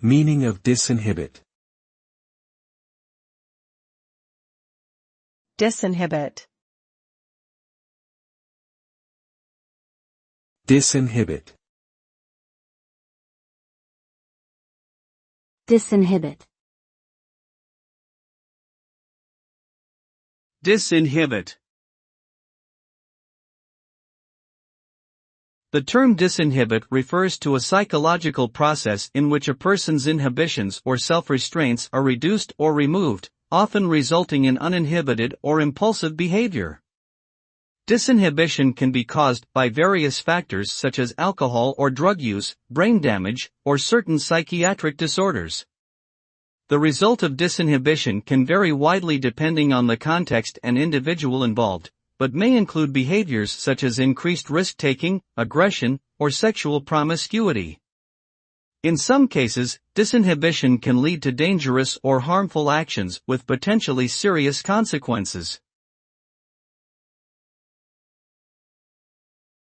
Meaning of disinhibit. Disinhibit. Disinhibit. Disinhibit. Disinhibit. The term disinhibit refers to a psychological process in which a person's inhibitions or self-restraints are reduced or removed, often resulting in uninhibited or impulsive behavior. Disinhibition can be caused by various factors such as alcohol or drug use, brain damage, or certain psychiatric disorders. The result of disinhibition can vary widely depending on the context and individual involved, but may include behaviors such as increased risk-taking, aggression, or sexual promiscuity. In some cases, disinhibition can lead to dangerous or harmful actions with potentially serious consequences.